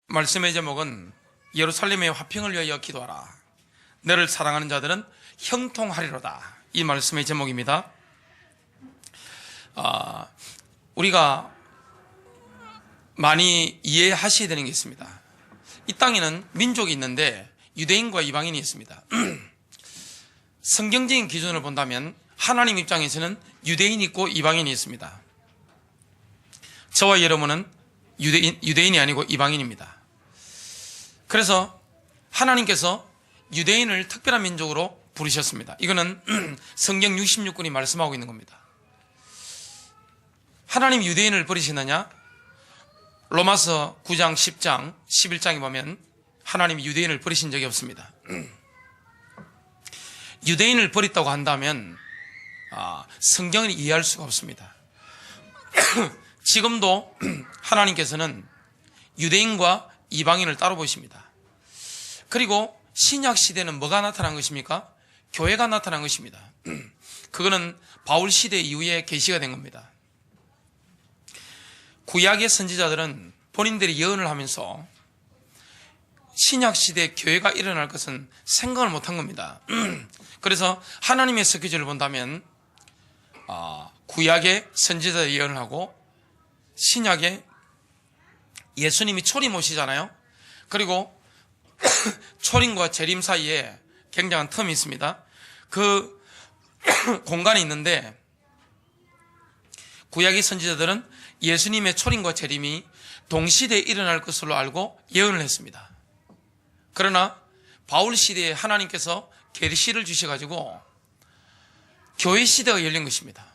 말씀의 제목은 예루살렘의 화평을 위하여 기도하라. 너를 사랑하는 자들은 형통하리로다. 이 말씀의 제목입니다. 우리가 많이 이해하셔야 되는 게 있습니다. 이 땅에는 민족이 있는데 유대인과 이방인이 있습니다. 성경적인 기준을 본다면 하나님 입장에서는 유대인이 있고 이방인이 있습니다. 저와 여러분은 유대인이 아니고 이방인입니다. 그래서 하나님께서 유대인을 특별한 민족으로 부르셨습니다. 이거는 성경 66권이 말씀하고 있는 겁니다. 하나님 유대인을 버리시느냐? 로마서 9장, 10장, 11장에 보면 하나님이 유대인을 버리신 적이 없습니다. 유대인을 버렸다고 한다면 성경을 이해할 수가 없습니다. 지금도 하나님께서는 유대인과 이방인을 따로 보십니다. 그리고 신약 시대는 뭐가 나타난 것입니까? 교회가 나타난 것입니다. 그거는 바울 시대 이후에 계시가 된 겁니다. 구약의 선지자들은 본인들이 예언을 하면서 신약 시대 교회가 일어날 것은 생각을 못한 겁니다. 그래서 하나님의 스케줄을 본다면 구약의 선지자들이 예언을 하고 신약에 예수님이 초림 오시잖아요. 그리고 초림과 재림 사이에 굉장한 텀이 있습니다. 그 공간이 있는데 구약의 선지자들은 예수님의 초림과 재림이 동시대에 일어날 것으로 알고 예언을 했습니다. 그러나 바울 시대에 하나님께서 계시를 주셔가지고 교회 시대가 열린 것입니다.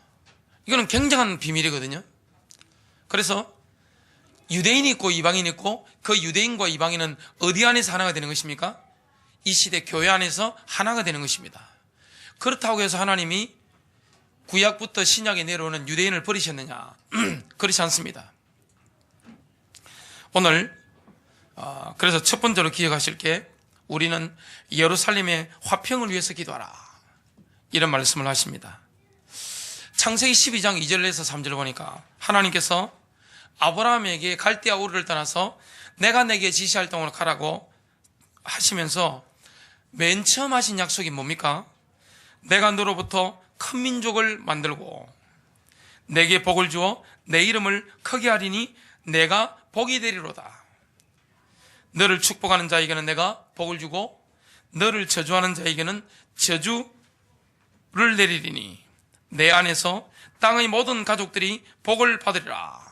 이거는 굉장한 비밀이거든요. 그래서 유대인이 있고 이방인이 있고 그 유대인과 이방인은 어디 안에서 하나가 되는 것입니까? 이 시대 교회 안에서 하나가 되는 것입니다. 그렇다고 해서 하나님이 구약부터 신약에 내려오는 유대인을 버리셨느냐? 그렇지 않습니다. 오늘 그래서 첫 번째로 기억하실 게 우리는 예루살렘의 화평을 위해서 기도하라, 이런 말씀을 하십니다. 창세기 12장 2절에서 3절을 보니까 하나님께서 아브라함에게 갈대아 우르를 떠나서 내가 내게 지시할 땅으로 가라고 하시면서 맨 처음 하신 약속이 뭡니까? 내가 너로부터 큰 민족을 만들고 내게 복을 주어 내 이름을 크게 하리니 내가 복이 되리로다. 너를 축복하는 자에게는 내가 복을 주고 너를 저주하는 자에게는 저주를 내리리니 내 안에서 땅의 모든 가족들이 복을 받으리라.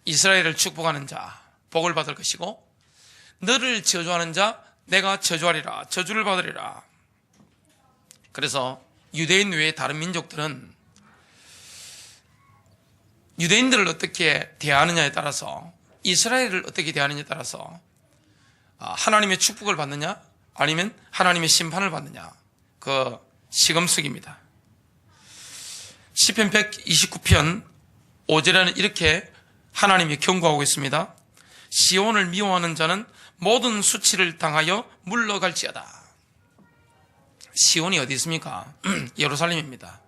이스라엘을 축복하는 자 복을 받을 것이고 너를 저주하는 자 내가 저주하리라, 저주를 받으리라. 그래서 유대인 외에 다른 민족들은 유대인들을 어떻게 대하느냐에 따라서, 이스라엘을 어떻게 대하느냐에 따라서 하나님의 축복을 받느냐 아니면 하나님의 심판을 받느냐, 그 시금석입니다. 시편 129편 5절에는 이렇게 하나님이 경고하고 있습니다. 시온을 미워하는 자는 모든 수치를 당하여 물러갈지어다. 시온이 어디 있습니까? 예루살렘입니다.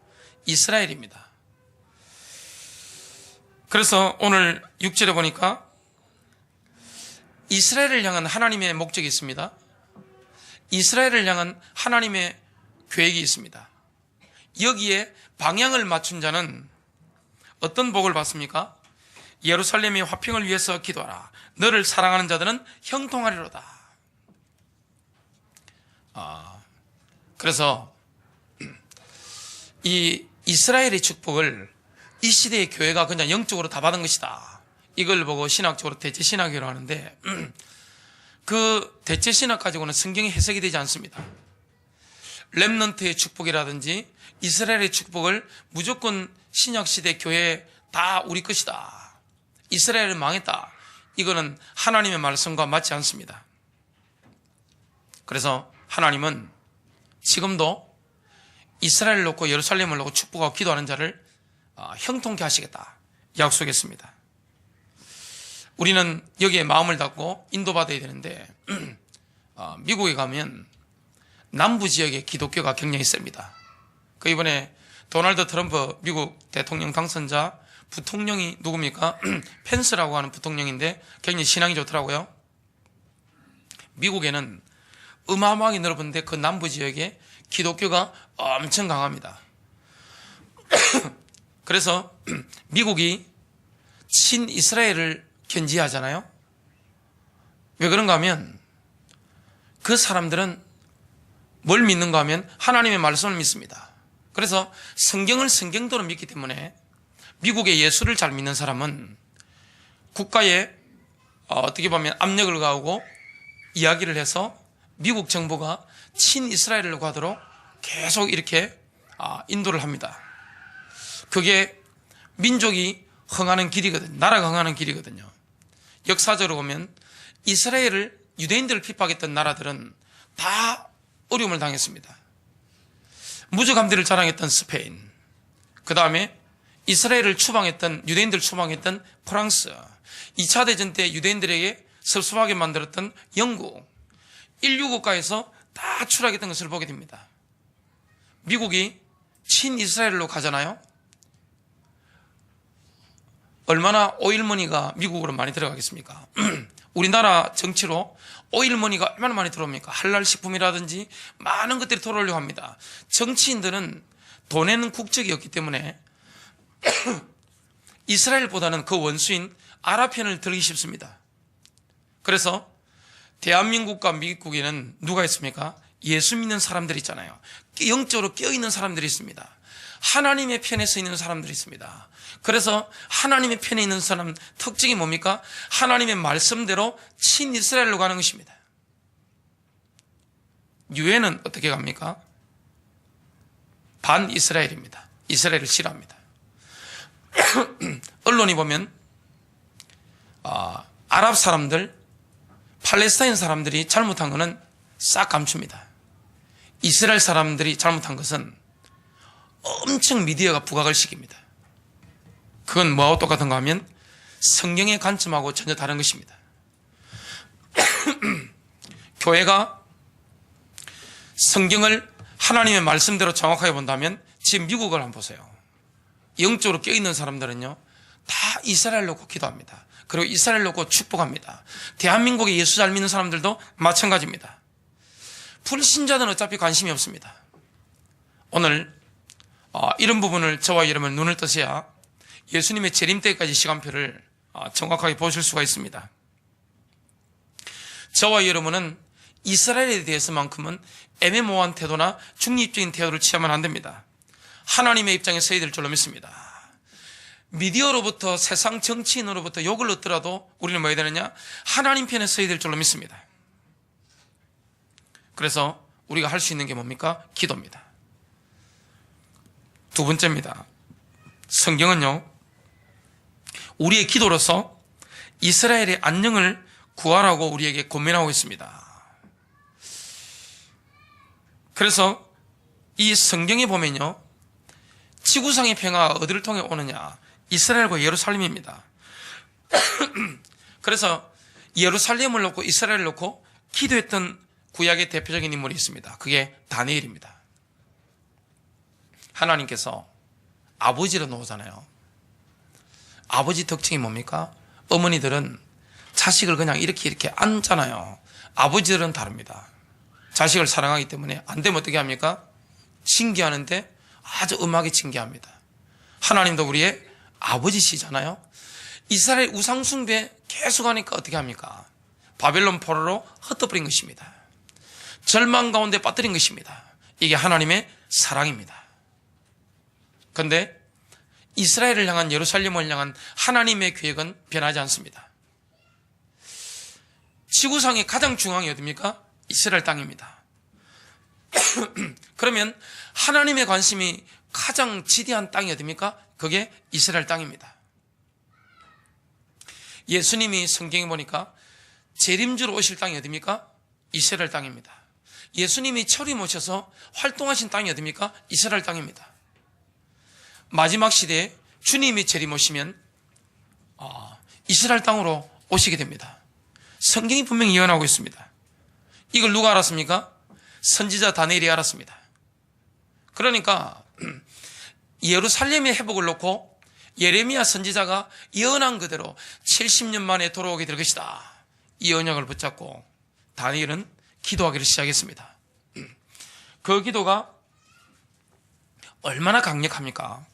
이스라엘입니다. 그래서 오늘 6절에 보니까 이스라엘을 향한 하나님의 목적이 있습니다. 이스라엘을 향한 하나님의 계획이 있습니다. 여기에 방향을 맞춘 자는 어떤 복을 받습니까? 예루살렘의 화평을 위해서 기도하라. 너를 사랑하는 자들은 형통하리로다. 그래서 이 이스라엘의 축복을 이 시대의 교회가 그냥 영적으로 다 받은 것이다, 이걸 보고 신학적으로 대체신학이라고 하는데 그 대체신학 가지고는 성경이 해석이 되지 않습니다. 렘넌트의 축복이라든지 이스라엘의 축복을 무조건 신약시대 교회에 다 우리 것이다, 이스라엘은 망했다, 이거는 하나님의 말씀과 맞지 않습니다. 그래서 하나님은 지금도 이스라엘을 놓고 예루살렘을 놓고 축복하고 기도하는 자를 형통케 하시겠다 약속했습니다. 우리는 여기에 마음을 닫고 인도받아야 되는데 미국에 가면 남부 지역에 기독교가 굉장히 셉니다. 그 이번에 도널드 트럼프 미국 대통령 당선자 부통령이 누굽니까? 펜스라고 하는 부통령인데 굉장히 신앙이 좋더라고요. 미국에는 어마어마하게 넓은데 그 남부 지역에 기독교가 엄청 강합니다. 그래서 미국이 친이스라엘을 견지하잖아요. 왜 그런가 하면 그 사람들은 뭘 믿는가 하면 하나님의 말씀을 믿습니다. 그래서 성경을 성경대로 믿기 때문에 미국의 예수를 잘 믿는 사람은 국가에 어떻게 보면 압력을 가하고 이야기를 해서 미국 정부가 친이스라엘을 가도록 계속 이렇게 인도를 합니다. 그게 민족이 흥하는 길이거든요. 나라가 흥하는 길이거든요. 역사적으로 보면 이스라엘을 유대인들을 핍박했던 나라들은 다 어려움을 당했습니다. 무주감대를 자랑했던 스페인, 그 다음에 이스라엘을 추방했던 유대인들을 추방했던 프랑스, 2차 대전 때 유대인들에게 섭섭하게 만들었던 영국, 인류 국가에서 다 추락했던 것을 보게 됩니다. 미국이 친이스라엘로 가잖아요. 얼마나 오일머니가 미국으로 많이 들어가겠습니까? 우리나라 정치로 오일머니가 얼마나 많이 들어옵니까? 한랄식품이라든지 많은 것들이 들어오려고 합니다. 정치인들은 돈에는 국적이 없기 때문에 이스라엘보다는 그 원수인 아랍 편을 들기 쉽습니다. 그래서 대한민국과 미국에는 누가 있습니까? 예수 믿는 사람들이 있잖아요. 영적으로 깨어있는 사람들이 있습니다. 하나님의 편에 서 있는 사람들이 있습니다. 그래서 하나님의 편에 있는 사람 특징이 뭡니까? 하나님의 말씀대로 친이스라엘로 가는 것입니다. 유엔은 어떻게 갑니까? 반이스라엘입니다. 이스라엘을 싫어합니다. 언론이 보면 아랍 사람들, 팔레스타인 사람들이 잘못한 것은 싹 감춥니다. 이스라엘 사람들이 잘못한 것은 엄청 미디어가 부각을 시킵니다. 그건 뭐하고 똑같은가 하면 성경의 관점하고 전혀 다른 것입니다. 교회가 성경을 하나님의 말씀대로 정확하게 본다면 지금 미국을 한번 보세요. 영적으로 깨어있는 사람들은요 다 이스라엘 놓고 기도합니다. 그리고 이스라엘 놓고 축복합니다. 대한민국에 예수 잘 믿는 사람들도 마찬가지입니다. 불신자들은 어차피 관심이 없습니다. 오늘 이런 부분을 저와 여러분 눈을 뜨셔야 예수님의 재림 때까지 시간표를 정확하게 보실 수가 있습니다. 저와 여러분은 이스라엘에 대해서만큼은 애매모호한 태도나 중립적인 태도를 취하면 안 됩니다. 하나님의 입장에 서야 될 줄로 믿습니다. 미디어로부터 세상 정치인으로부터 욕을 얻더라도 우리는 뭐 해야 되느냐? 하나님 편에 서야 될 줄로 믿습니다. 그래서 우리가 할 수 있는 게 뭡니까? 기도입니다. 두 번째입니다. 성경은요 우리의 기도로서 이스라엘의 안녕을 구하라고 우리에게 권면하고 있습니다. 그래서 이 성경에 보면요 지구상의 평화가 어디를 통해 오느냐? 이스라엘과 예루살렘입니다. 그래서 예루살렘을 놓고 이스라엘을 놓고 기도했던 구약의 대표적인 인물이 있습니다. 그게 다니엘입니다. 하나님께서 아버지로 놓으잖아요. 아버지 특징이 뭡니까? 어머니들은 자식을 그냥 이렇게 안잖아요. 아버지들은 다릅니다. 자식을 사랑하기 때문에 안 되면 어떻게 합니까? 징계하는데 아주 엄하게 징계합니다. 하나님도 우리의 아버지시잖아요. 이스라엘 우상숭배 계속하니까 어떻게 합니까? 바벨론 포로로 흩어버린 것입니다. 절망 가운데 빠뜨린 것입니다. 이게 하나님의 사랑입니다. 그런데 이스라엘을 향한 예루살렘을 향한 하나님의 계획은 변하지 않습니다. 지구상의 가장 중앙이 어디입니까? 이스라엘 땅입니다. 그러면 하나님의 관심이 가장 지대한 땅이 어디입니까? 그게 이스라엘 땅입니다. 예수님이 성경에 보니까 재림주로 오실 땅이 어디입니까? 이스라엘 땅입니다. 예수님이 철이 모셔서 활동하신 땅이 어디입니까? 이스라엘 땅입니다. 마지막 시대에 주님이 재림 오시면 이스라엘 땅으로 오시게 됩니다. 성경이 분명히 예언하고 있습니다. 이걸 누가 알았습니까? 선지자 다니엘이 알았습니다. 그러니까 예루살렘의 회복을 놓고 예레미야 선지자가 예언한 그대로 70년 만에 돌아오게 될 것이다. 이 언약을 붙잡고 다니엘은 기도하기를 시작했습니다. 그 기도가 얼마나 강력합니까?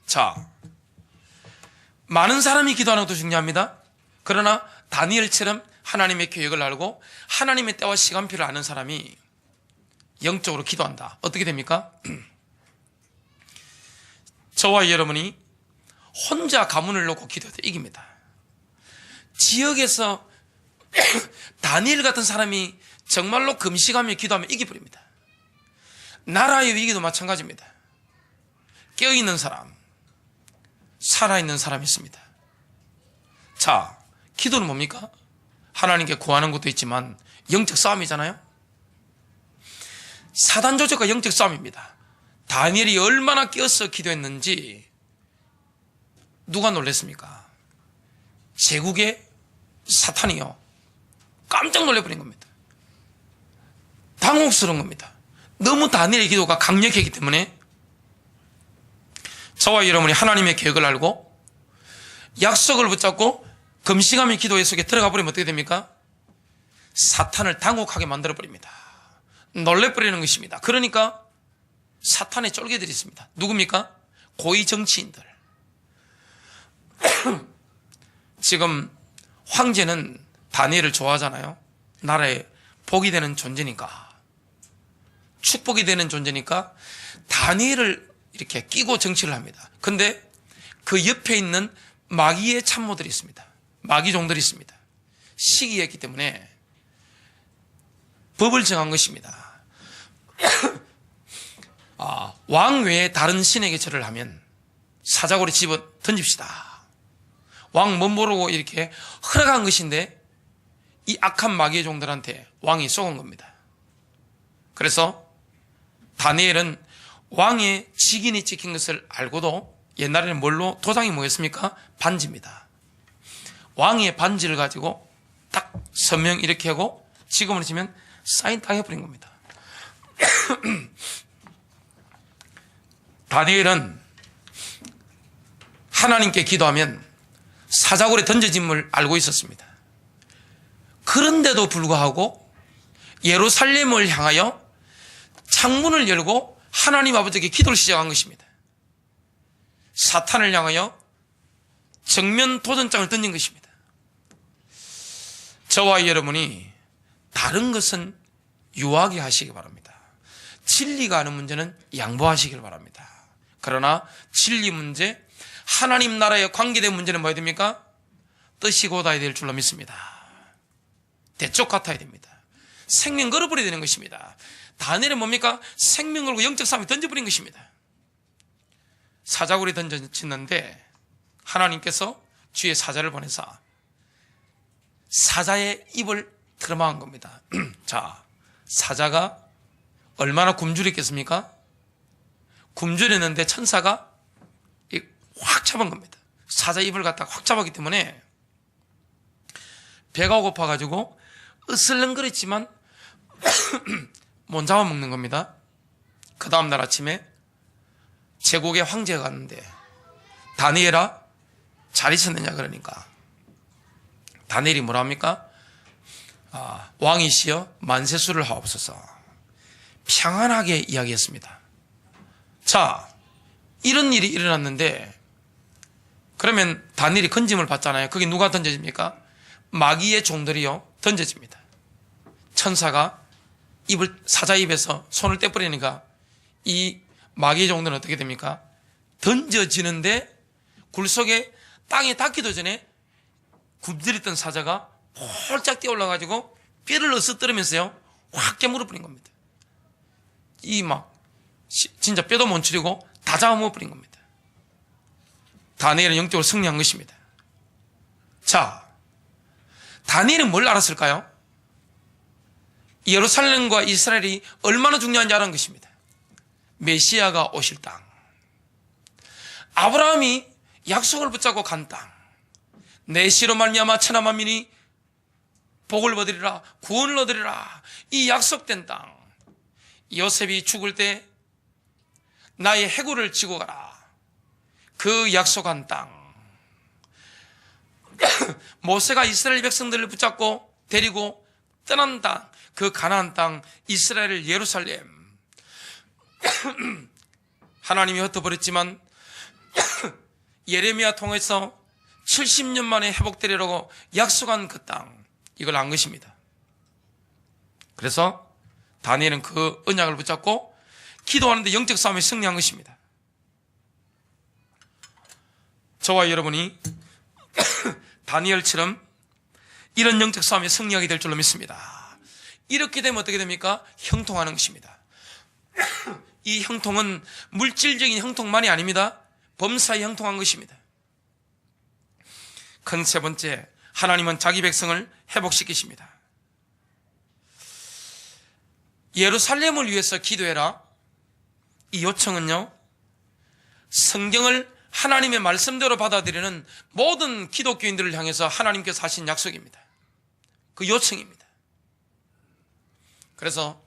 자, 많은 사람이 기도하는 것도 중요합니다. 그러나 다니엘처럼 하나님의 계획을 알고 하나님의 때와 시간표를 아는 사람이 영적으로 기도한다. 어떻게 됩니까? 저와 여러분이 혼자 가문을 놓고 기도해도 이깁니다. 지역에서 다니엘 같은 사람이 정말로 금식하며 기도하면 이기버립니다. 나라의 위기도 마찬가지입니다. 깨어있는 사람, 살아있는 사람이 있습니다. 자, 기도는 뭡니까? 하나님께 구하는 것도 있지만 영적 싸움이잖아요. 사단 조직과 영적 싸움입니다. 다니엘이 얼마나 깨어서 기도했는지 누가 놀랐습니까? 제국의 사탄이요, 깜짝 놀래버린 겁니다. 당혹스러운 겁니다. 너무 다니엘의 기도가 강력했기 때문에 저와 여러분이 하나님의 계획을 알고 약속을 붙잡고 금식하며 기도의 속에 들어가 버리면 어떻게 됩니까? 사탄을 당혹하게 만들어버립니다. 놀래버리는 것입니다. 그러니까 사탄의 쫄개들이 있습니다. 누굽니까? 고위 정치인들. 지금 황제는 다니엘을 좋아하잖아요. 나라에 복이 되는 존재니까, 축복이 되는 존재니까 다니엘을 이렇게 끼고 정치를 합니다. 근데 그 옆에 있는 마귀의 참모들이 있습니다. 마귀종들이 있습니다. 시기했기 때문에 법을 정한 것입니다. 왕 외에 다른 신에게 절을 하면 사자고리 집어 던집시다. 왕 못 모르고 이렇게 허락한 것인데 이 악한 마귀의 종들한테 왕이 쏘은 겁니다. 그래서 다니엘은 왕의 직인이 찍힌 것을 알고도, 옛날에는 뭘로 도장이 뭐였습니까? 반지입니다. 왕의 반지를 가지고 딱 서명 이렇게 하고 지금으로 치면 사인 딱 해버린 겁니다. 다니엘은 하나님께 기도하면 사자굴에 던져짐을 알고 있었습니다. 그런데도 불구하고 예루살렘을 향하여 창문을 열고 하나님 아버지께 기도를 시작한 것입니다. 사탄을 향하여 정면 도전장을 던진 것입니다. 저와 여러분이 다른 것은 유하게 하시기 바랍니다. 진리가 아는 문제는 양보하시길 바랍니다. 그러나 진리 문제, 하나님 나라에 관계된 문제는 뭐야 됩니까? 뜻이 곧아야 될 줄로 믿습니다. 대쪽 같아야 됩니다. 생명 걸어버려야 되는 것입니다. 다니엘은 뭡니까? 생명 걸고 영적 싸움에 던져버린 것입니다. 사자굴에 던져졌는데 하나님께서 주의 사자를 보내사 사자의 입을 틀어막은 겁니다. 자, 사자가 얼마나 굶주렸겠습니까? 굶주렸는데 천사가 확 잡은 겁니다. 사자 입을 갖다가 확 잡았기 때문에 배가 고파가지고 으슬렁거렸지만 못 잡아먹는 겁니다. 그 다음날 아침에 제국의 황제가 갔는데 다니엘아 잘 있었느냐 그러니까 다니엘이 뭐라 합니까? 왕이시여 만세수를 하옵소서. 평안하게 이야기했습니다. 자, 이런 일이 일어났는데 그러면 다니엘이 건짐을 받잖아요. 그게 누가 던져집니까? 마귀의 종들이요 던져집니다. 천사가 사자 입에서 손을 떼버리니까 이 마귀의 종들은 어떻게 됩니까? 던져지는데 굴속에 땅에 닿기도 전에 굶주렸던 사자가 폴짝 뛰어올라가지고 뼈를 으쓱뜨리면서요 확 깨물어버린 겁니다. 진짜 뼈도 못 추리고 다 잡아먹어버린 겁니다. 다니엘은 영적으로 승리한 것입니다. 자, 다니엘은 뭘 알았을까요? 예루살렘과 이스라엘이 얼마나 중요한지 알은 것입니다. 메시아가 오실 땅, 아브라함이 약속을 붙잡고 간 땅, 내 씨로 말미암아 천하 만민이 복을 얻으리라, 구원을 얻으리라, 이 약속된 땅. 요셉이 죽을 때 나의 해골을 지고 가라. 그 약속한 땅, 모세가 이스라엘 백성들을 붙잡고 데리고 떠난 땅, 그 가나안 땅, 이스라엘 예루살렘, 하나님이 흩어버렸지만 예레미야 통해서 70년 만에 회복되리라고 약속한 그 땅, 이걸 안 것입니다. 그래서 다니엘은 그 언약을 붙잡고 기도하는데 영적 싸움에 승리한 것입니다. 저와 여러분이 다니엘처럼 이런 영적 싸움에 승리하게 될 줄로 믿습니다. 이렇게 되면 어떻게 됩니까? 형통하는 것입니다. 이 형통은 물질적인 형통만이 아닙니다. 범사에 형통한 것입니다. 큰 세 번째, 하나님은 자기 백성을 회복시키십니다. 예루살렘을 위해서 기도해라. 이 요청은요, 성경을 하나님의 말씀대로 받아들이는 모든 기독교인들을 향해서 하나님께서 하신 약속입니다. 그 요청입니다. 그래서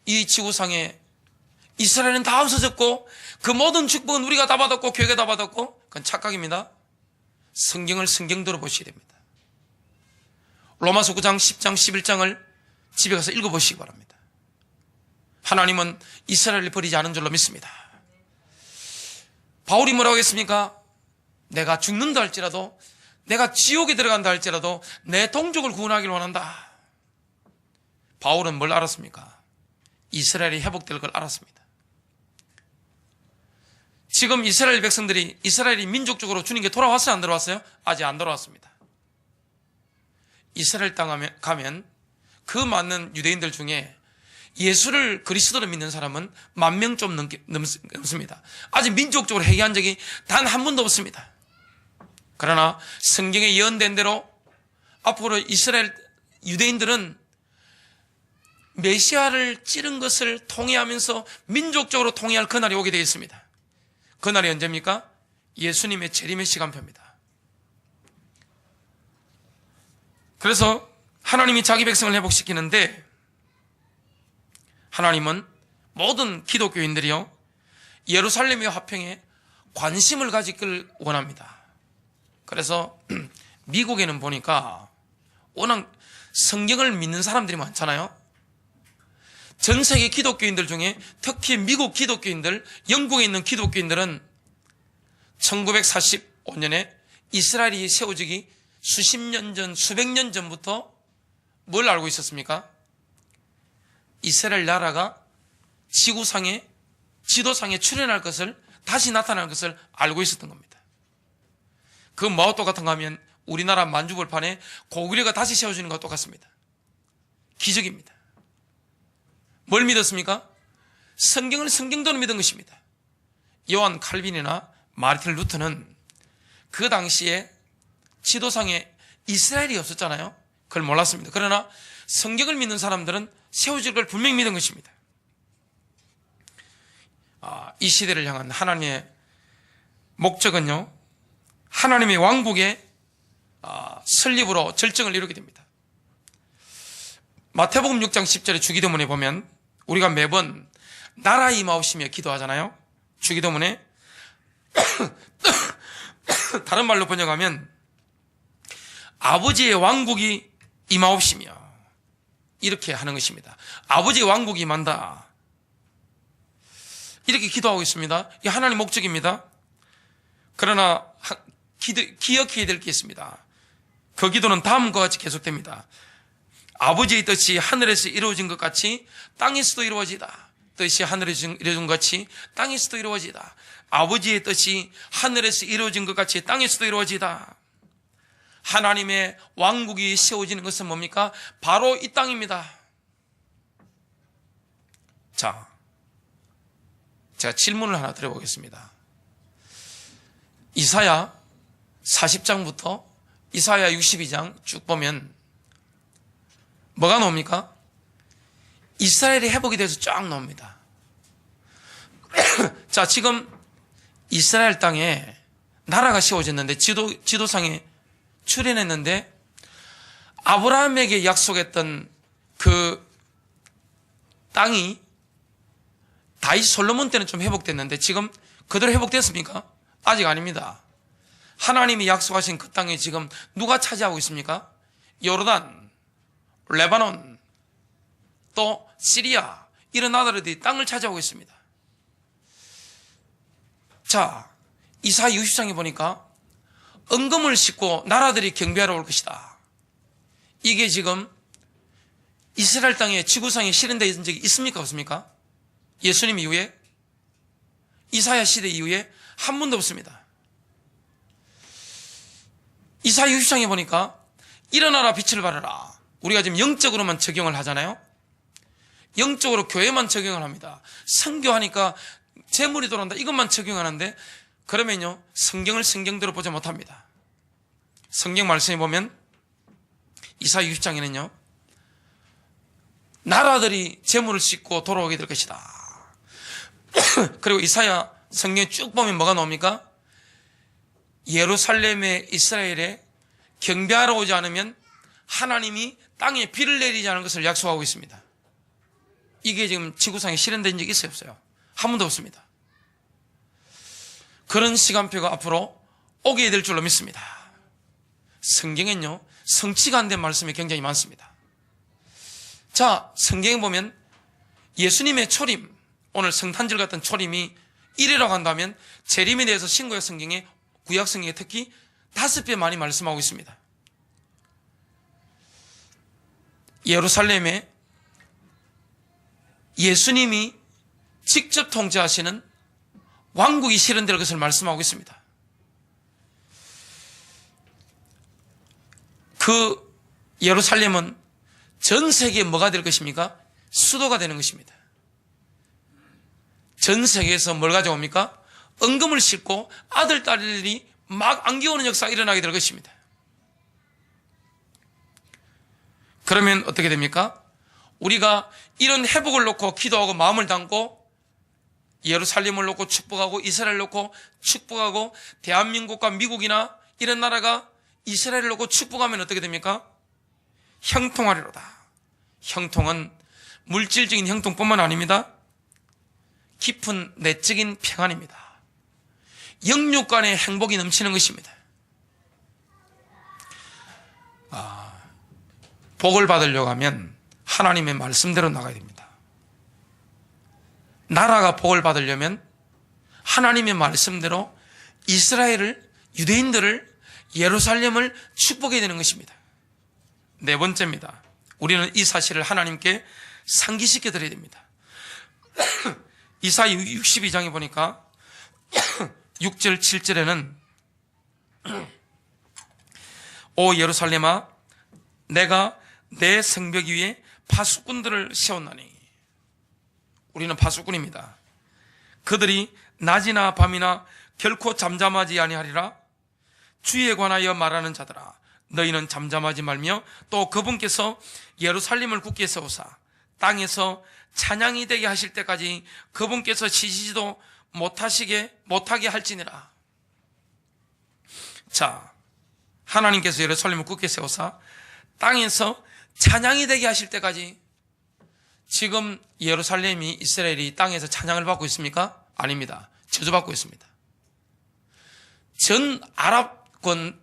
이 지구상에 이스라엘은 다 없어졌고 그 모든 축복은 우리가 다 받았고 교회가 다 받았고, 그건 착각입니다. 성경을 성경대로 보셔야 됩니다. 로마서 9장, 10장, 11장을 집에 가서 읽어보시기 바랍니다. 하나님은 이스라엘을 버리지 않은 줄로 믿습니다. 바울이 뭐라고 했습니까? 내가 죽는다 할지라도, 내가 지옥에 들어간다 할지라도 내 동족을 구원하기를 원한다. 바울은 뭘 알았습니까? 이스라엘이 회복될 걸 알았습니다. 지금 이스라엘 백성들이, 이스라엘이 민족적으로 주님께 돌아왔어요? 안 돌아왔어요? 아직 안 돌아왔습니다. 이스라엘 땅 가면 그 많은 유대인들 중에 예수를 그리스도로 믿는 사람은 10,000명 좀 넘습니다. 아직 민족적으로 회개한 적이 단 한 번도 없습니다. 그러나 성경에 예언된 대로 앞으로 이스라엘 유대인들은 메시아를 찌른 것을 통회하면서 민족적으로 통회할 그날이 오게 되어 있습니다. 그날이 언제입니까? 예수님의 재림의 시간표입니다. 그래서 하나님이 자기 백성을 회복시키는데, 하나님은 모든 기독교인들이요, 예루살렘의 화평에 관심을 가지길 원합니다. 그래서 미국에는 보니까 워낙 성경을 믿는 사람들이 많잖아요. 전 세계 기독교인들 중에 특히 미국 기독교인들, 영국에 있는 기독교인들은 1945년에 이스라엘이 세워지기 수십 년 전, 수백 년 전부터 뭘 알고 있었습니까? 이스라엘 나라가 지구상에, 지도상에 출현할 것을, 다시 나타날 것을 알고 있었던 겁니다. 그 뭐와 똑같은가 하면 우리나라 만주벌판에 고구려가 다시 세워지는 것과 똑같습니다. 기적입니다. 뭘 믿었습니까? 성경을 성경대로 믿은 것입니다. 요한 칼빈이나 마르틴 루터는 그 당시에 지도상에 이스라엘이 없었잖아요. 그걸 몰랐습니다. 그러나 성경을 믿는 사람들은 세워질 걸 분명히 믿은 것입니다. 이 시대를 향한 하나님의 목적은요, 하나님의 왕국의 설립으로 절정을 이루게 됩니다. 마태복음 6장 10절의 주기도문에 보면 우리가 매번 나라 임하옵시며 기도하잖아요. 주기도문에 다른 말로 번역하면 아버지의 왕국이 임하옵시며, 이렇게 하는 것입니다. 아버지의 왕국이 임한다, 이렇게 기도하고 있습니다. 이게 하나님의 목적입니다. 그러나 기억해야 될 게 있습니다. 그 기도는 다음과 같이 계속됩니다. 아버지의 뜻이 하늘에서 이루어진 것 같이 땅에서도 이루어지다. 뜻이 하늘에서 이루어진 것 같이 땅에서도 이루어지다. 아버지의 뜻이 하늘에서 이루어진 것 같이 땅에서도 이루어지다. 하나님의 왕국이 세워지는 것은 뭡니까? 바로 이 땅입니다. 자, 제가 질문을 하나 드려보겠습니다. 이사야 40장부터 이사야 62장 쭉 보면 뭐가 나옵니까? 이스라엘의 회복에 대해서 쫙 나옵니다. 자, 지금 이스라엘 땅에 나라가 세워졌는데, 지도상에 출현했는데, 아브라함에게 약속했던 그 땅이 다윗 솔로몬 때는 좀 회복됐는데 지금 그대로 회복됐습니까? 아직 아닙니다. 하나님이 약속하신 그 땅에 지금 누가 차지하고 있습니까? 요르단, 레바논, 또 시리아, 이런 나라들이 땅을 차지하고 있습니다. 자, 이사야 60장에 보니까 은금을 싣고 나라들이 경배하러 올 것이다. 이게 지금 이스라엘 땅에 지구상에 실현되어 있는 적이 있습니까? 없습니까? 예수님 이후에, 이사야 시대 이후에 한 번도 없습니다. 이사야 60장에 보니까 일어나라 빛을 발하라. 우리가 지금 영적으로만 적용을 하잖아요. 영적으로 교회만 적용을 합니다. 선교하니까 재물이 들어온다, 이것만 적용하는데, 그러면요 성경을 성경대로 보지 못합니다. 성경 말씀에 보면 이사야 60장에는요 나라들이 재물을 싣고 돌아오게 될 것이다. 그리고 이사야 성경에 쭉 보면 뭐가 나옵니까? 예루살렘에 이스라엘에 경배하러 오지 않으면 하나님이 땅에 비를 내리지 않은 것을 약속하고 있습니다. 이게 지금 지구상에 실현된 적이 있어요, 없어요? 한 번도 없습니다. 그런 시간표가 앞으로 오게 될 줄로 믿습니다. 성경엔요 성취가 안 된 말씀이 굉장히 많습니다. 자, 성경에 보면 예수님의 초림, 오늘 성탄절 같은 초림이 이래라고 한다면 재림에 대해서 신구약 성경에, 구약 성경에 특히 5배 많이 말씀하고 있습니다. 예루살렘에 예수님이 직접 통치하시는 왕국이 실현될 것을 말씀하고 있습니다. 그 예루살렘은 전 세계에 뭐가 될 것입니까? 수도가 되는 것입니다. 전 세계에서 뭘 가져옵니까? 은금을 싣고 아들, 딸들이 막 안겨오는 역사가 일어나게 될 것입니다. 그러면 어떻게 됩니까? 우리가 이런 회복을 놓고 기도하고 마음을 담고 예루살렘을 놓고 축복하고 이스라엘을 놓고 축복하고 대한민국과 미국이나 이런 나라가 이스라엘을 놓고 축복하면 어떻게 됩니까? 형통하리로다. 형통은 물질적인 형통뿐만 아닙니다. 깊은 내적인 평안입니다. 영육 간의 행복이 넘치는 것입니다. 복을 받으려고 하면 하나님의 말씀대로 나가야 됩니다. 나라가 복을 받으려면 하나님의 말씀대로 이스라엘을, 유대인들을, 예루살렘을 축복해야 되는 것입니다. 네 번째입니다. 우리는 이 사실을 하나님께 상기시켜 드려야 됩니다. 이사야 62장에 보니까 6절 7절에는 오 예루살렘아 내가 내 성벽 위에 파수꾼들을 세웠나니, 우리는 파수꾼입니다. 그들이 낮이나 밤이나 결코 잠잠하지 아니하리라. 주에 관하여 말하는 자들아 너희는 잠잠하지 말며 또 그분께서 예루살렘을 굳게 세우사 땅에서 찬양이 되게 하실 때까지 그분께서 쉬시지도 못하게 할지니라. 자, 하나님께서 예루살렘을 굳게 세우사 땅에서 찬양이 되게 하실 때까지, 지금 예루살렘이, 이스라엘이 땅에서 찬양을 받고 있습니까? 아닙니다. 저주받고 있습니다. 전 아랍권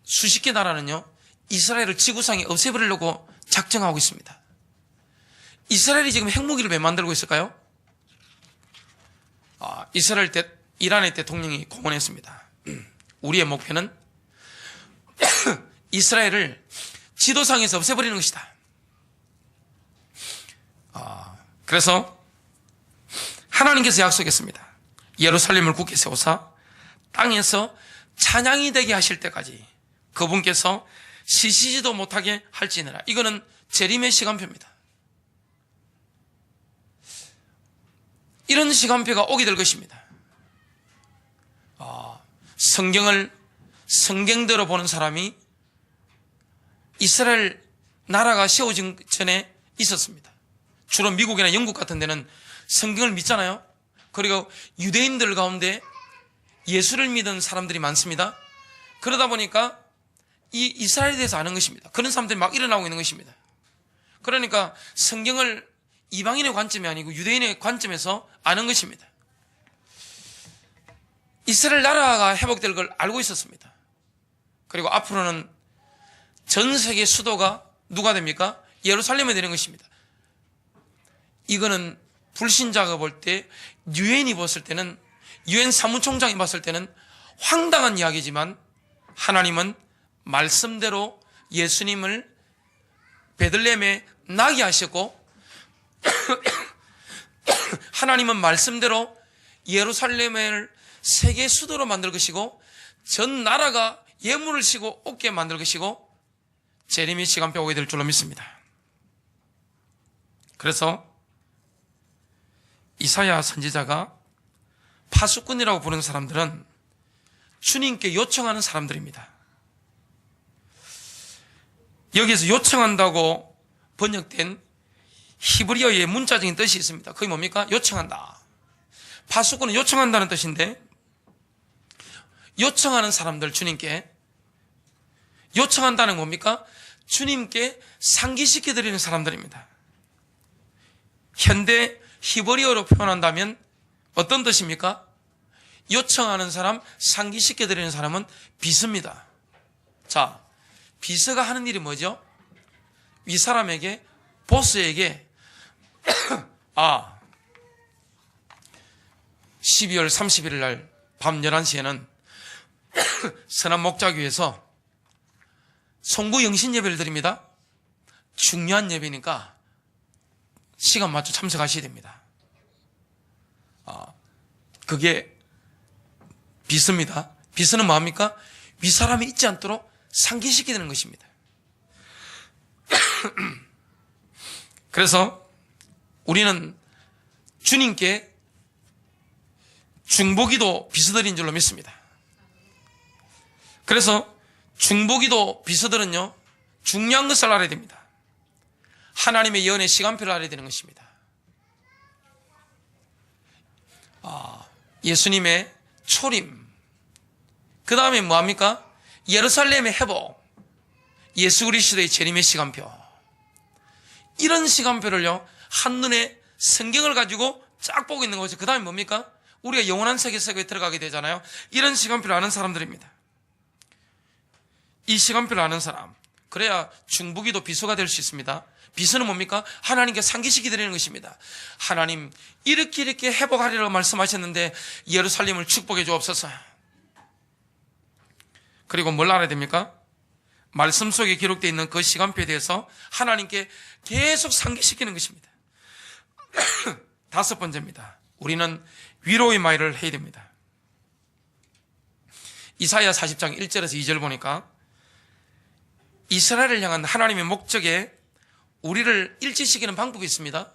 수십 개 나라는요 이스라엘을 지구상에 없애버리려고 작정하고 있습니다. 이스라엘이 지금 핵무기를 왜 만들고 있을까요? 이란의 대통령이 공언했습니다. 우리의 목표는 이스라엘을 지도상에서 없애버리는 것이다. 그래서 하나님께서 약속했습니다. 예루살렘을 굳게 세우사 땅에서 찬양이 되게 하실 때까지 그분께서 쉬시지도 못하게 할지니라. 이거는 재림의 시간표입니다. 이런 시간표가 오게 될 것입니다. 성경을 성경대로 보는 사람이 이스라엘 나라가 세워진 전에 있었습니다. 주로 미국이나 영국 같은 데는 성경을 믿잖아요. 그리고 유대인들 가운데 예수를 믿은 사람들이 많습니다. 그러다 보니까 이 이스라엘에 대해서 아는 것입니다. 그런 사람들이 막 일어나고 있는 것입니다. 그러니까 성경을 이방인의 관점이 아니고 유대인의 관점에서 아는 것입니다. 이스라엘 나라가 회복될 걸 알고 있었습니다. 그리고 앞으로는 전 세계 수도가 누가 됩니까? 예루살렘이 되는 것입니다. 이거는 불신자가 볼 때, 유엔이 봤을 때는, 유엔 사무총장이 봤을 때는 황당한 이야기지만, 하나님은 말씀대로 예수님을 베들레헴에 나게 하셨고, 하나님은 말씀대로 예루살렘을 세계 수도로 만들 것이고, 전 나라가 예물을 지고 얻게 만들 것이고, 재림의 시간표가 오게 될 줄로 믿습니다. 그래서 이사야 선지자가 파수꾼이라고 부르는 사람들은 주님께 요청하는 사람들입니다. 여기서 요청한다고 번역된 히브리어의 문자적인 뜻이 있습니다. 그게 뭡니까? 요청한다. 파수꾼은 요청한다는 뜻인데, 요청하는 사람들, 주님께 요청한다는 뭡니까? 주님께 상기시켜 드리는 사람들입니다. 현대 히브리어로 표현한다면 어떤 뜻입니까? 요청하는 사람, 상기시켜 드리는 사람은 비서입니다. 자, 비서가 하는 일이 뭐죠? 윗사람에게, 보스에게 12월 31일 날 밤 11시에는 선한 목자교에서 송구 영신 예배를 드립니다. 중요한 예배니까 시간 맞춰 참석하셔야 됩니다. 그게 비서입니다. 비서는 뭐합니까? 윗사람이 잊지 않도록 상기시키는 것입니다. 그래서 우리는 주님께 중보기도 비서들인 줄로 믿습니다. 그래서 중보기도 비서들은요, 중요한 것을 알아야 됩니다. 하나님의 예언의 시간표를 알아야 되는 것입니다. 예수님의 초림, 그 다음에 뭐합니까? 예루살렘의 회복, 예수 그리스도의 재림의 시간표. 이런 시간표를요, 한눈에 성경을 가지고 쫙 보고 있는 거죠. 그 다음에 뭡니까? 우리가 영원한 세계 속에 들어가게 되잖아요. 이런 시간표를 아는 사람들입니다. 이 시간표를 아는 사람, 그래야 중보기도 비서가 될 수 있습니다. 비서는 뭡니까? 하나님께 상기시켜 드리는 것입니다. 하나님, 이렇게 회복하리라고 말씀하셨는데 예루살렘을 축복해 주옵소서. 그리고 뭘 알아야 됩니까? 말씀 속에 기록되어 있는 그 시간표에 대해서 하나님께 계속 상기시키는 것입니다. 다섯 번째입니다. 우리는 위로의 말을 해야 됩니다. 이사야 40장 1절에서 2절 보니까 이스라엘을 향한 하나님의 목적에 우리를 일치시키는 방법이 있습니다.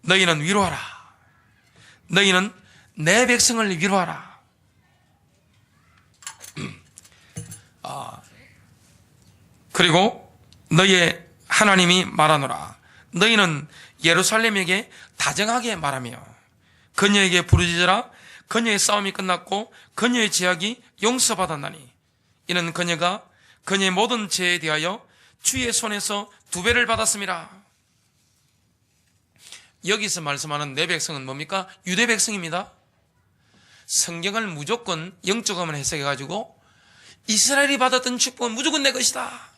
너희는 위로하라. 너희는 내 백성을 위로하라. 그리고 너희의 하나님이 말하노라. 너희는 예루살렘에게 다정하게 말하며 그녀에게 부르짖으라. 그녀의 싸움이 끝났고 그녀의 죄악이 용서받았나니 이는 그녀가 그녀의 모든 죄에 대하여 주의 손에서 2배를 받았습니다. 여기서 말씀하는 내 백성은 뭡니까? 유대 백성입니다. 성경을 무조건 영적으로만 해석해가지고 이스라엘이 받았던 축복은 무조건 내 것이다.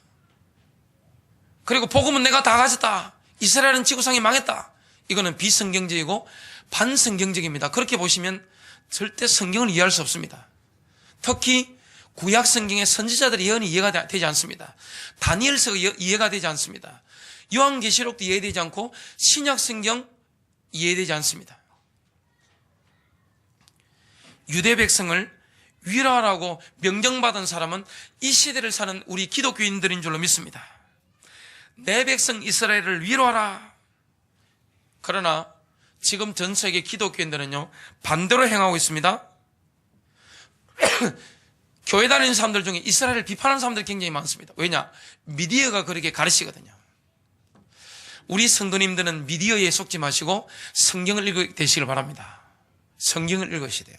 그리고 복음은 내가 다 가졌다. 이스라엘은 지구상이 망했다. 이거는 비성경적이고 반성경적입니다. 그렇게 보시면 절대 성경을 이해할 수 없습니다. 특히 구약 성경의 선지자들의 예언이 이해가 되지 않습니다. 다니엘서가 이해가 되지 않습니다. 요한계시록도 이해되지 않고 신약 성경 이해되지 않습니다. 유대 백성을 위로하라고 명령받은 사람은 이 시대를 사는 우리 기독교인들인 줄로 믿습니다. 내 백성 이스라엘을 위로하라. 그러나 지금 전 세계 기독교인들은요, 반대로 행하고 있습니다. 교회 다니는 사람들 중에 이스라엘을 비판하는 사람들이 굉장히 많습니다. 왜냐? 미디어가 그렇게 가르치거든요. 우리 성도님들은 미디어에 속지 마시고 성경을 읽어야 되시길 바랍니다. 성경을 읽으셔야 돼요.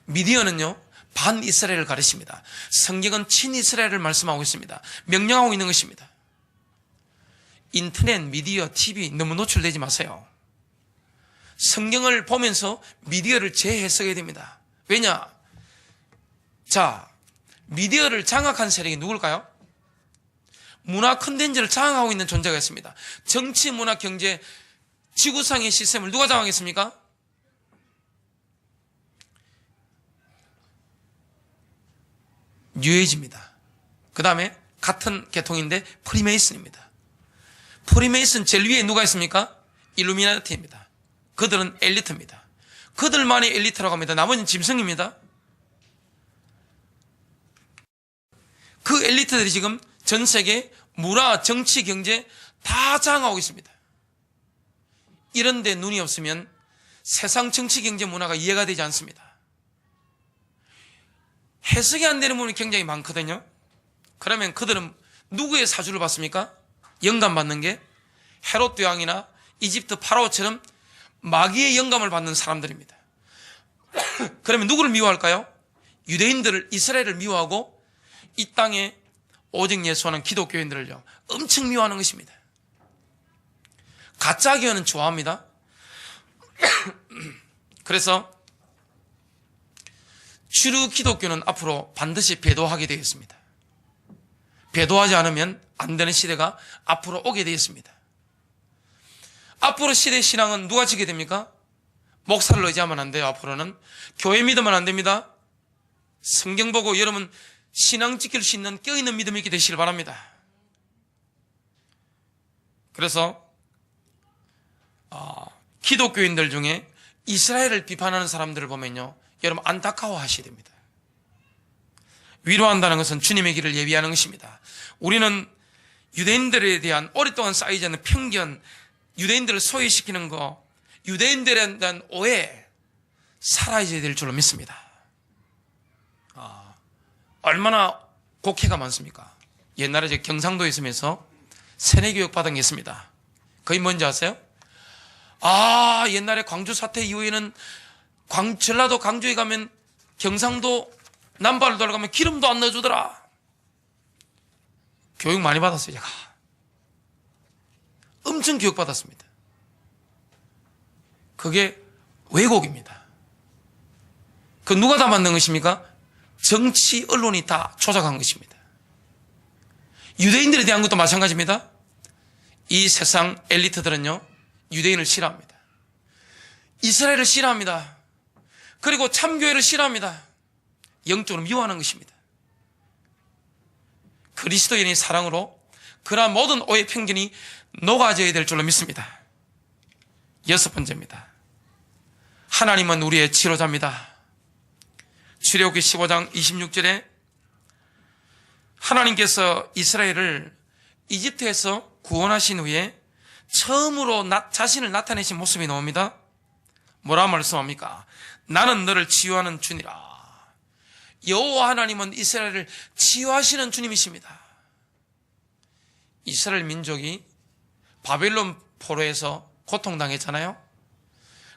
미디어는요, 반 이스라엘을 가르칩니다. 성경은 친 이스라엘을 말씀하고 있습니다. 명령하고 있는 것입니다. 인터넷, 미디어, TV 너무 노출되지 마세요. 성경을 보면서 미디어를 재해석해야 됩니다. 왜냐? 자, 미디어를 장악한 세력이 누굴까요? 문화 컨텐츠를 장악하고 있는 존재가 있습니다. 정치, 문화, 경제, 지구상의 시스템을 누가 장악했습니까? 뉴에이지입니다. 그 다음에 같은 계통인데 프리메이슨입니다. 프리메이슨 제일 위에 누가 있습니까? 일루미나티입니다. 그들은 엘리트입니다. 그들만이 엘리트라고 합니다. 나머지는 짐승입니다. 그 엘리트들이 지금 전 세계 문화, 정치, 경제 다 장악하고 있습니다. 이런데 눈이 없으면 세상 정치, 경제, 문화가 이해가 되지 않습니다. 해석이 안 되는 부분이 굉장히 많거든요. 그러면 그들은 누구의 사주를 받습니까? 영감 받는 게 헤롯 왕이나 이집트 파라오처럼 마귀의 영감을 받는 사람들입니다. 그러면 누구를 미워할까요? 유대인들을, 이스라엘을 미워하고 이 땅에 오직 예수하는 기독교인들을요 엄청 미워하는 것입니다. 가짜 교회는 좋아합니다. 그래서 주류 기독교는 앞으로 반드시 배도하게 되어 있습니다. 배도하지 않으면 안 되는 시대가 앞으로 오게 되어 있습니다. 앞으로 시대 신앙은 누가 지게 됩니까? 목사를 의지하면 안 돼요. 앞으로는 교회 믿으면 안 됩니다. 성경 보고 여러분 신앙 지킬 수 있는 껴있는 믿음이 있게 되시길 바랍니다. 그래서 기독교인들 중에 이스라엘을 비판하는 사람들을 보면요 여러분 안타까워 하셔야 됩니다. 위로한다는 것은 주님의 길을 예비하는 것입니다. 우리는 유대인들에 대한 오랫동안 쌓이지 않는 편견, 유대인들을 소외시키는 거, 유대인들에 대한 오해 사라져야 될 줄로 믿습니다. 얼마나 곡해가 많습니까? 옛날에 제 경상도에 있으면서 세뇌교육 받은 게 있습니다. 그게 뭔지 아세요? 옛날에 광주 사태 이후에는 전라도 광주에 가면 경상도 남발을 돌아가면 기름도 안 넣어주더라. 교육 많이 받았어요, 제가. 엄청 교육 받았습니다. 그게 왜곡입니다. 그 누가 다 만든 것입니까? 정치, 언론이 다 조작한 것입니다. 유대인들에 대한 것도 마찬가지입니다. 이 세상 엘리트들은요, 유대인을 싫어합니다. 이스라엘을 싫어합니다. 그리고 참교회를 싫어합니다. 영적으로 미워하는 것입니다. 그리스도인의 사랑으로 그러한 모든 오해 편견이 녹아져야 될 줄로 믿습니다. 6번째입니다. 하나님은 우리의 치료자입니다. 출애굽기 15장 26절에 하나님께서 이스라엘을 이집트에서 구원하신 후에 처음으로 자신을 나타내신 모습이 나옵니다. 뭐라 말씀합니까? 나는 너를 치유하는 주니라. 여호와 하나님은 이스라엘을 치유하시는 주님이십니다. 이스라엘 민족이 바벨론 포로에서 고통당했잖아요.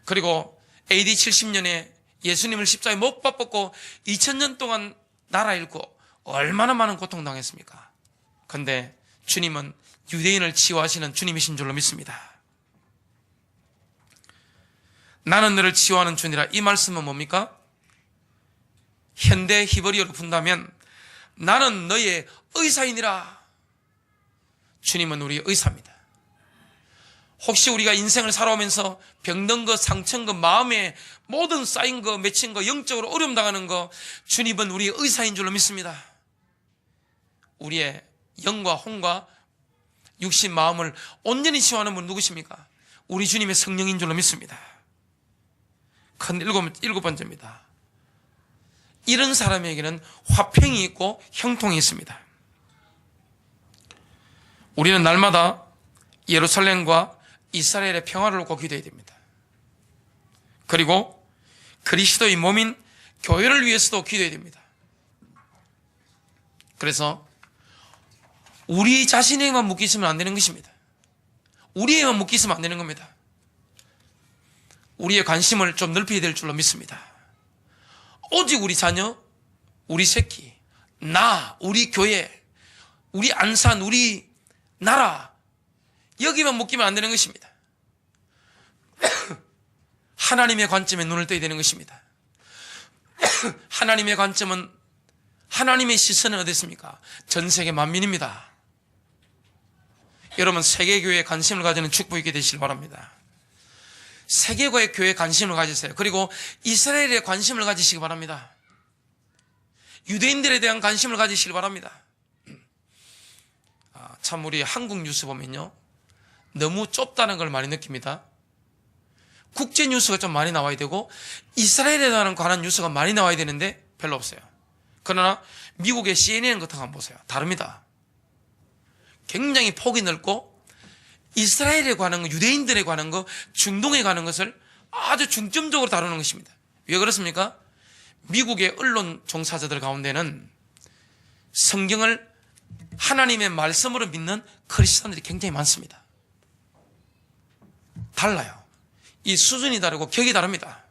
그리고 AD 70년에 예수님을 십자가에 못 박고 2000년 동안 나라 잃고 얼마나 많은 고통당했습니까? 그런데 주님은 유대인을 치유하시는 주님이신 줄로 믿습니다. 나는 너를 치유하는 주니라. 이 말씀은 뭡니까? 현대 히브리어로 푼다면 나는 너의 의사이니라. 주님은 우리의 의사입니다. 혹시 우리가 인생을 살아오면서 병든 것, 상처인 것, 마음에 모든 쌓인 것, 맺힌 것, 영적으로 어려움 당하는 것, 주님은 우리의 의사인 줄로 믿습니다. 우리의 영과 혼과 육신, 마음을 온전히 치유하는 분 누구십니까? 우리 주님의 성령인 줄로 믿습니다. 큰 일곱 번째입니다. 이런 사람에게는 화평이 있고 형통이 있습니다. 우리는 날마다 예루살렘과 이스라엘의 평화를 놓고 기도해야 됩니다. 그리고 그리스도의 몸인 교회를 위해서도 기도해야 됩니다. 그래서 우리 자신에게만 묶이시면 안 되는 것입니다. 우리에게만 묶이시면 안 되는 겁니다. 우리의 관심을 좀 넓혀야 될 줄로 믿습니다. 오직 우리 자녀, 우리 새끼, 우리 교회, 우리 안산, 우리 나라, 여기만 묶이면 안 되는 것입니다. 하나님의 관점에 눈을 떠야 되는 것입니다. 하나님의 관점은, 하나님의 시선은 어디 있습니까? 전 세계 만민입니다. 여러분, 세계교회에 관심을 가지는 축복이 있게 되시길 바랍니다. 세계교회 교회에 관심을 가지세요. 그리고 이스라엘에 관심을 가지시기 바랍니다. 유대인들에 대한 관심을 가지시기 바랍니다. 참 우리 한국 뉴스 보면요, 너무 좁다는 걸 많이 느낍니다. 국제 뉴스가 좀 많이 나와야 되고 이스라엘에 관한 뉴스가 많이 나와야 되는데 별로 없어요. 그러나 미국의 CNN 같은 거 한번 보세요. 다릅니다. 굉장히 폭이 넓고 이스라엘에 관한 거, 유대인들에 관한 거, 중동에 관한 것을 아주 중점적으로 다루는 것입니다. 왜 그렇습니까? 미국의 언론 종사자들 가운데는 성경을 하나님의 말씀으로 믿는 크리스천들이 굉장히 많습니다. 달라요. 이 수준이 다르고 격이 다릅니다.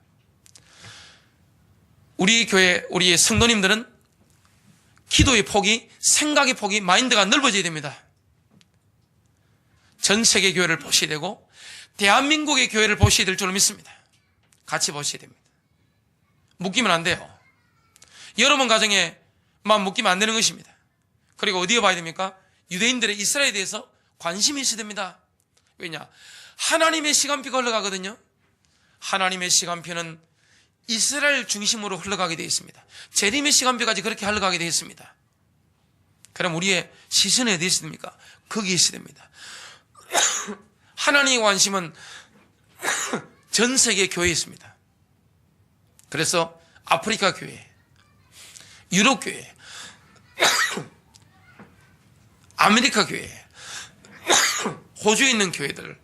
우리 교회, 우리 성도님들은 기도의 폭이, 생각의 폭이, 마인드가 넓어져야 됩니다. 전 세계 교회를 보셔야 되고 대한민국의 교회를 보셔야 될 줄로 믿습니다. 같이 보셔야 됩니다. 묶이면 안 돼요. 여러분 가정에만 묶이면 안 되는 것입니다. 그리고 어디에 봐야 됩니까? 유대인들의 이스라엘에 대해서 관심이 있어야 됩니다. 왜냐? 하나님의 시간표가 흘러가거든요. 하나님의 시간표는 이스라엘 중심으로 흘러가게 되어 있습니다. 재림의 시간표까지 그렇게 흘러가게 되어 있습니다. 그럼 우리의 시선이 어디에 있어야 됩니까? 거기에 있어야 됩니다. 하나님의 관심은 전 세계 교회에 있습니다. 그래서 아프리카 교회, 유럽 교회, 아메리카 교회, 호주에 있는 교회들,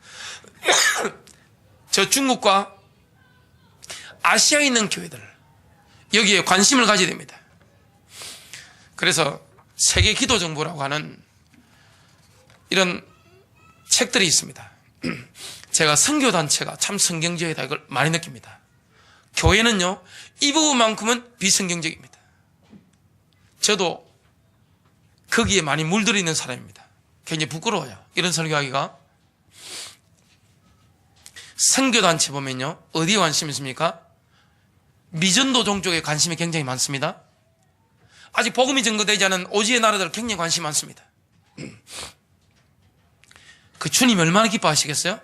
저 중국과 아시아에 있는 교회들, 여기에 관심을 가져야 됩니다. 그래서 세계 기도 정보라고 하는 이런 책들이 있습니다. 제가 선교단체가 참 성경적이다, 이걸 많이 느낍니다. 교회는요, 이 부분만큼은 비성경적입니다. 저도 거기에 많이 물들어 있는 사람입니다. 굉장히 부끄러워요, 이런 설교하기가. 선교단체 보면요, 어디에 관심이 있습니까? 미전도종 쪽에 관심이 굉장히 많습니다. 아직 복음이 증거되지 않은 오지의 나라들 굉장히 관심이 많습니다. 그 주님 얼마나 기뻐하시겠어요?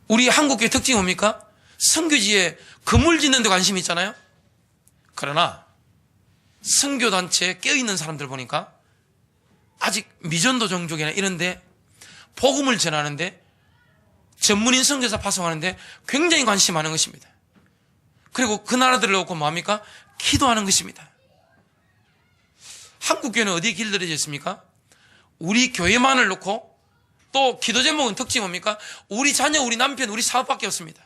우리 한국교회 특징이 뭡니까? 선교지에 건물 짓는 데 관심이 있잖아요. 그러나 선교단체에 껴있는 사람들 보니까 아직 미전도 종족이나 이런 데 복음을 전하는데, 전문인 선교사 파송하는데 굉장히 관심이 많은 것입니다. 그리고 그 나라들을 놓고 뭐합니까? 기도하는 것입니다. 한국교회는 어디에 길들여져 있습니까? 우리 교회만을 놓고, 또 기도 제목은 특징이 뭡니까? 우리 자녀, 우리 남편, 우리 사업밖에 없습니다.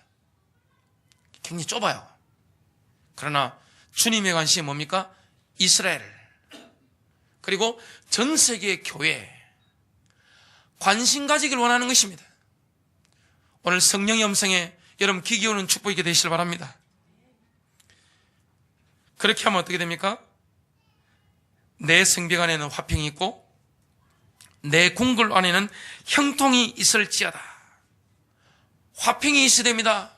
굉장히 좁아요. 그러나 주님의 관심이 뭡니까? 이스라엘, 그리고 전 세계 교회에 관심 가지길 원하는 것입니다. 오늘 성령의 음성에 여러분 귀 기울이는 축복이 있게 되시길 바랍니다. 그렇게 하면 어떻게 됩니까? 내 성벽 안에는 화평이 있고 내 궁궐 안에는 형통이 있을지어다. 화평이 있어야 됩니다.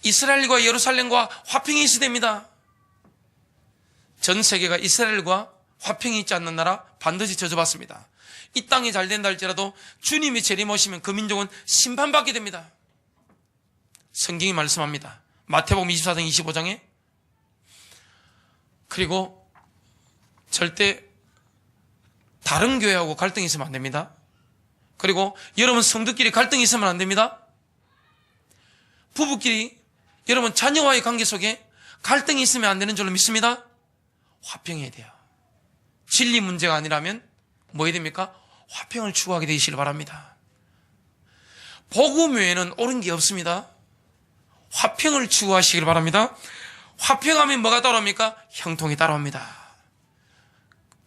이스라엘과 예루살렘과 화평이 있어야 됩니다. 전 세계가 이스라엘과 화평이 있지 않는 나라 반드시 저주받습니다. 이 땅이 잘 된다 할지라도 주님이 재림 오시면 그 민족은 심판받게 됩니다. 성경이 말씀합니다. 마태복음 24장 25장에. 그리고 절대 다른 교회하고 갈등이 있으면 안 됩니다. 그리고 여러분 성도끼리 갈등이 있으면 안 됩니다. 부부끼리, 여러분 자녀와의 관계 속에 갈등이 있으면 안 되는 줄로 믿습니다. 화평해야 돼요. 진리 문제가 아니라면 뭐 해야 됩니까? 화평을 추구하게 되시길 바랍니다. 복음 외에는 옳은 게 없습니다. 화평을 추구하시길 바랍니다. 화평하면 뭐가 따라옵니까? 형통이 따라옵니다.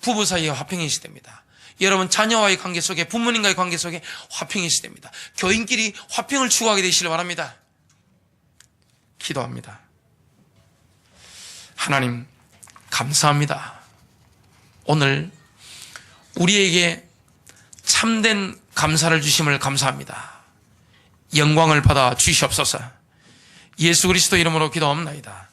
부부 사이에 화평이 있어야 됩니다. 여러분 자녀와의 관계 속에, 부모님과의 관계 속에 화평이 있어야 됩니다. 교인끼리 화평을 추구하게 되시길 바랍니다. 기도합니다. 하나님 감사합니다. 오늘 우리에게 참된 감사를 주심을 감사합니다. 영광을 받아 주시옵소서. 예수 그리스도 이름으로 기도합나이다.